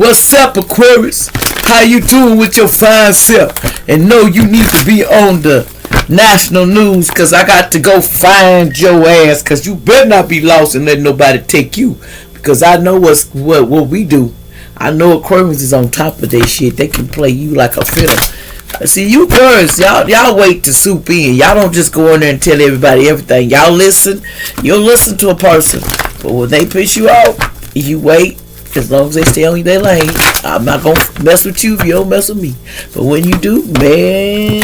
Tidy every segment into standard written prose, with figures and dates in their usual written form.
What's up, Aquarius? How you doing with your fine self? And no, you need to be on the national news, because I got to go find your ass, because you better not be lost and let nobody take you, because I know what we do. I know Aquarius is on top of their shit. They can play you like a fiddle. See, you girls, y'all wait to soup in. Y'all don't just go in there and tell everybody everything. Y'all listen. You'll listen to a person, but when they piss you off, you wait. As long as they stay on their lane, I'm not gonna mess with you if you don't mess with me. But when you do, man,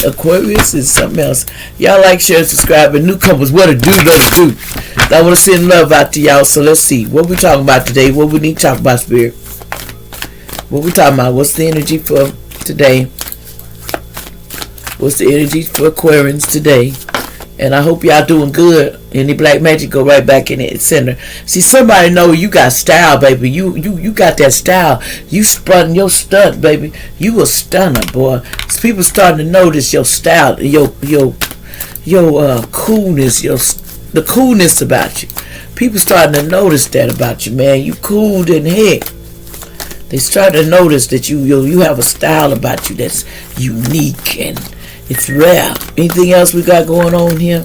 Aquarius is something else. Y'all like, share, subscribe, and newcomers, what it do, let's do. I want to send love out to y'all. So let's see what we talking about today. What we need to talk about, Spirit. What we talking about? What's the energy for today? What's the energy for Aquarians today? And I hope y'all doing good. Any black magic go right back in the center. See, somebody know you got style, baby. You got that style. You spun your stunt, baby. You a stunner, boy. So people starting to notice your style, your coolness, the coolness about you. People starting to notice that about you, man. You cool than heck. They start to notice that you have a style about you that's unique and it's rare. Anything else we got going on here?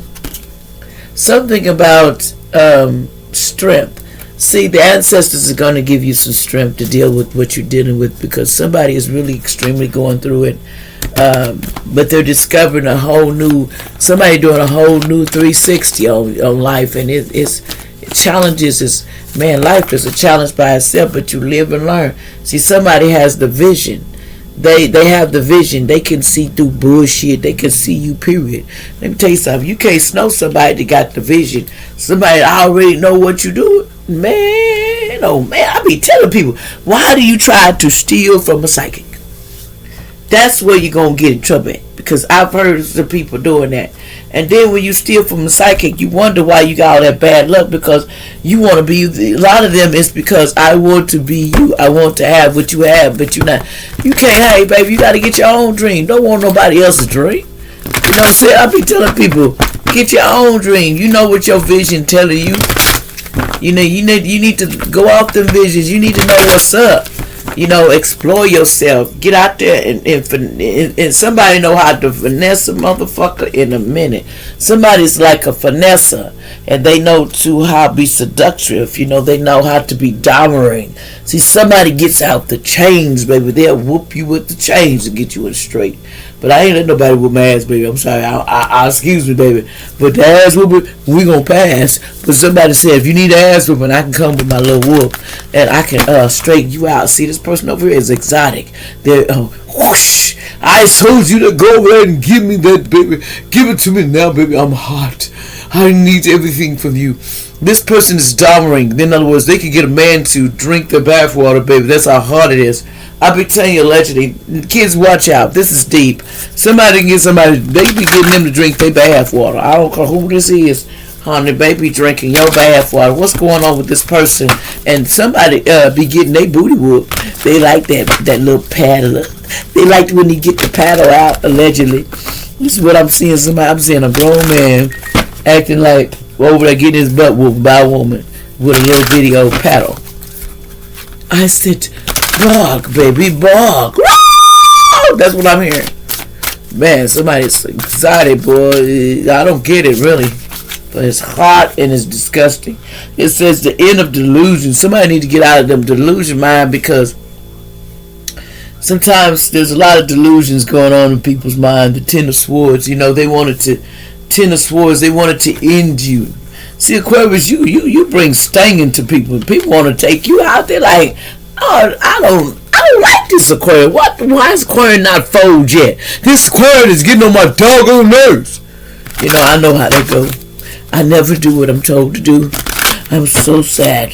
Something about strength. See, the ancestors are going to give you some strength to deal with what you're dealing with, because somebody is really extremely going through it. But they're discovering somebody doing a whole new 360 on life, and challenges man, life is a challenge by itself, but you live and learn. See, somebody has the vision. They have the vision. They can see through bullshit. They can see you, period. Let me tell you something. You can't know somebody that got the vision. Somebody that already know what you do. Man, oh man, I be telling people, why do you try to steal from a psychic? That's where you're going to get in trouble at, because I've heard of some people doing that. And then when you steal from a psychic, you wonder why you got all that bad luck, because you want to be, a lot of them is because I want to be you. I want to have what you have, but you're not. You can't, hey, baby, you got to get your own dream. Don't want nobody else's dream. You know what I'm saying? I be telling people, get your own dream. You know what your vision telling you. You know, you need to go off them visions. You need to know what's up. You know, explore yourself. Get out there and somebody know how to finesse a motherfucker in a minute. Somebody's like a finesser, and they know how to be seductive. You know, they know how to be domineering. See, somebody gets out the chains, baby. They'll whoop you with the chains and get you in straight. But I ain't let nobody whoop my ass, baby. I'm sorry. I excuse me, baby. But the ass whooping, we gonna pass. But somebody said, if you need an ass whooping, I can come with my little whoop, and I can straighten you out. See, this person over here is exotic. They're whoosh. I told you to go over there and give me that, baby. Give it to me now, baby. I'm hot. I need everything from you. This person is dominating. In other words, they can get a man to drink their bathwater, baby. That's how hard it is. I be telling you, allegedly, kids, watch out. This is deep. Somebody can get somebody, they be getting them to drink their bathwater. I don't care who this is, honey. They be drinking your bathwater. What's going on with this person? And somebody be getting their booty whooped. They like that little paddle. They like when they get the paddle out, allegedly. This is what I'm seeing. I'm seeing a grown man acting like over there getting his butt whooped by a woman with a little video paddle. I said, bark, baby, bark. Woo! That's what I'm hearing. Man, somebody's excited, boy. I don't get it, really. But it's hot and it's disgusting. It says the end of delusion. Somebody need to get out of them delusion mind, because sometimes there's a lot of delusions going on in people's mind. The Ten of Swords, you know, they wanted to end you. See, Aquarius, you bring stinging to people. People want to take you out there like, oh, I don't like this Aquarius. Why is Aquarius not fold yet? This Aquarius is getting on my doggone nerves. You know, I know how that goes. I never do what I'm told to do. I'm so sad.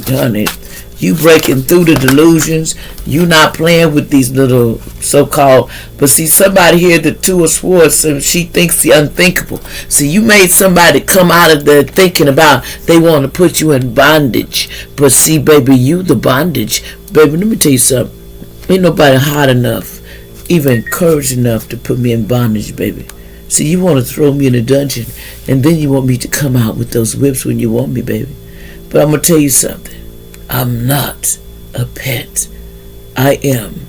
Honey, you breaking through the delusions. You not playing with these little so-called. But see, somebody here, the Two of Swords, so she thinks the unthinkable. See, you made somebody come out of there thinking about they want to put you in bondage. But see, baby, you the bondage. Baby, let me tell you something. Ain't nobody hot enough, even encouraged enough to put me in bondage, baby. See, you want to throw me in a dungeon, and then you want me to come out with those whips when you want me, baby. But I'm going to tell you something. I'm not a pet. I am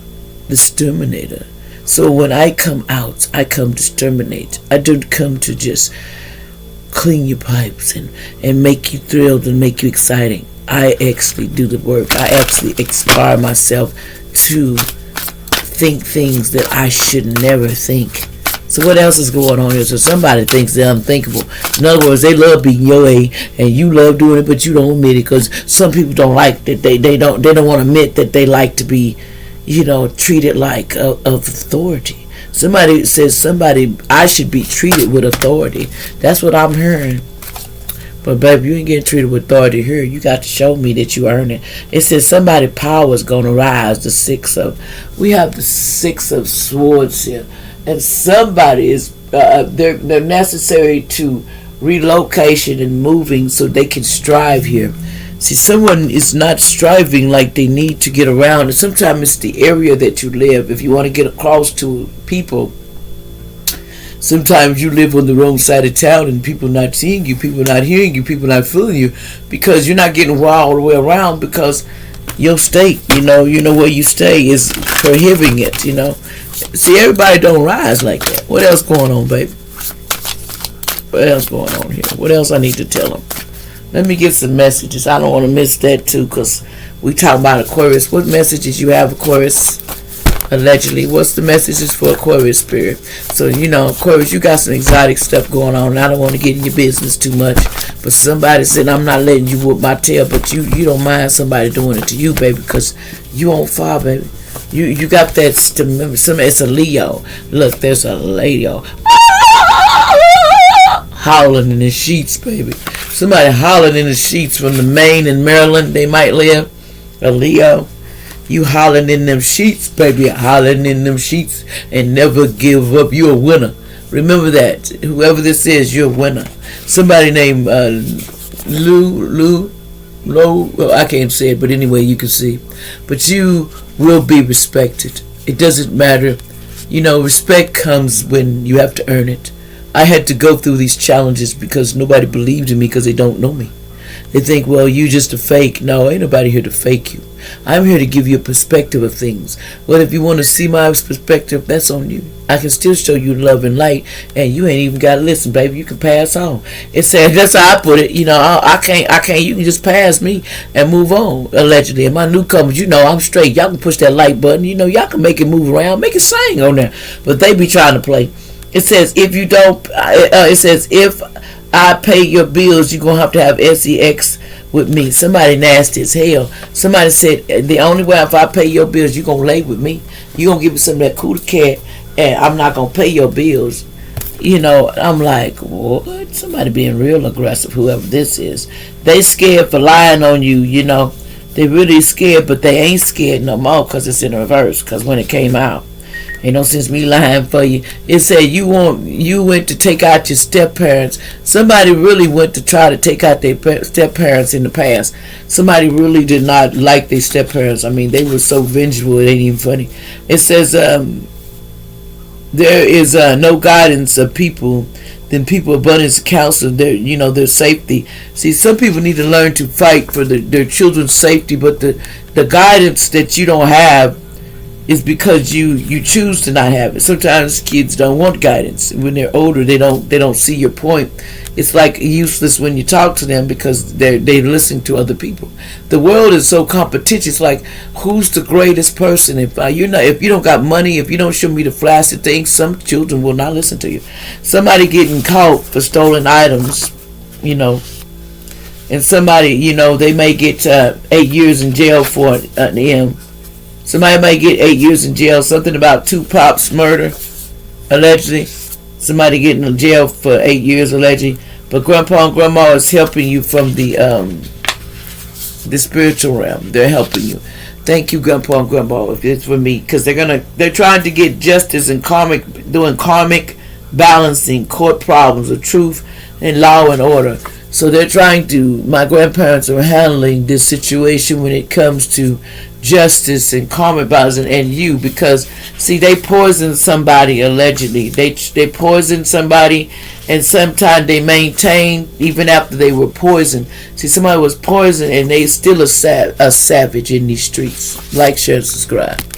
the exterminator. So when I come out, I come to exterminate. I don't come to just clean your pipes and make you thrilled and make you exciting. I actually do the work. I actually inspire myself to think things that I should never think. So what else is going on here? So somebody thinks they're unthinkable. In other words, they love being your age and you love doing it, but you don't admit it because some people don't like that. They don't want to admit that they like to be, treated like of authority. Somebody says I should be treated with authority. That's what I'm hearing. But baby, you ain't getting treated with authority here. You got to show me that you earn it. It says somebody power is going to rise. We have the 6 of swords here. And somebody is, they're necessary to relocation and moving so they can strive here. See, someone is not striving like they need to get around. And sometimes it's the area that you live. If you want to get across to people, sometimes you live on the wrong side of town and people not seeing you, people not hearing you, people not feeling you because you're not getting all the way around because your state, you know where you stay is prohibiting it, See, everybody don't rise like that. What else going on, baby? What else going on here? What else I need to tell them? Let me get some messages. I don't want to miss that too because we talk about Aquarius. What messages you have, Aquarius? Allegedly. What's the messages for Aquarius spirit? So, Aquarius, you got some exotic stuff going on. And I don't want to get in your business too much. But somebody said, I'm not letting you whoop my tail. But you don't mind somebody doing it to you, baby, because you on fire, baby. You got that, it's a Leo. Look, there's a Leo. Howling in the sheets, baby. Somebody howling in the sheets from the Maine and Maryland they might live. A Leo. You howling in them sheets, baby. Howling in them sheets and never give up. You're a winner. Remember that. Whoever this is, you're a winner. Somebody named Lou. Well, I can't say it, but anyway, you can see. But you will be respected. It doesn't matter. Respect comes when you have to earn it. I had to go through these challenges because nobody believed in me because they don't know me. They think, well, you just a fake. No, ain't nobody here to fake you. I'm here to give you a perspective of things. Well, if you want to see my perspective, that's on you. I can still show you love and light, and you ain't even got to listen, baby. You can pass on. It said, that's how I put it. I can't. You can just pass me and move on, allegedly. And my newcomers, I'm straight. Y'all can push that like button. Y'all can make it move around, make it sing on there. But they be trying to play. It says, if you don't, if I pay your bills, you're going to have sex with me. Somebody nasty as hell. Somebody said, the only way if I pay your bills, you're going to lay with me. You're going to give me some of that cootie cat, and I'm not going to pay your bills. I'm like, what? Somebody being real aggressive, whoever this is. They scared for lying on you, They really scared, but they ain't scared no more because it's in reverse. Because when it came out, ain't no sense me lying for you. It said you went to take out your step parents. Somebody really went to try to take out their step parents in the past. Somebody really did not like their step parents. I mean, they were so vengeful, it ain't even funny. It says there is no guidance of people, then people abundance counsel their safety. See, some people need to learn to fight for their children's safety, but the guidance that you don't have is because you choose to not have it. Sometimes kids don't want guidance. When they're older, they don't see your point. It's like useless when you talk to them because they listen to other people. The world is so competitive. It's like, who's the greatest person? If you don't got money, if you don't show me the flashy things, some children will not listen to you. Somebody getting caught for stolen items, and somebody, they may get 8 years in jail for them. Somebody might get 8 years in jail. Something about Tupac's murder, allegedly. Somebody getting in jail for 8 years, allegedly. But Grandpa and Grandma is helping you from the spiritual realm. They're helping you. Thank you, Grandpa and Grandma. It's for me, because they're trying to get justice and doing karmic balancing, court problems of truth and law and order. So they're trying to, my grandparents are handling this situation when it comes to justice and karma violence and you, because see, they poisoned somebody allegedly. They poisoned somebody, and sometimes they maintain even after they were poisoned. See, somebody was poisoned and they still a savage in these streets. Like, share, subscribe.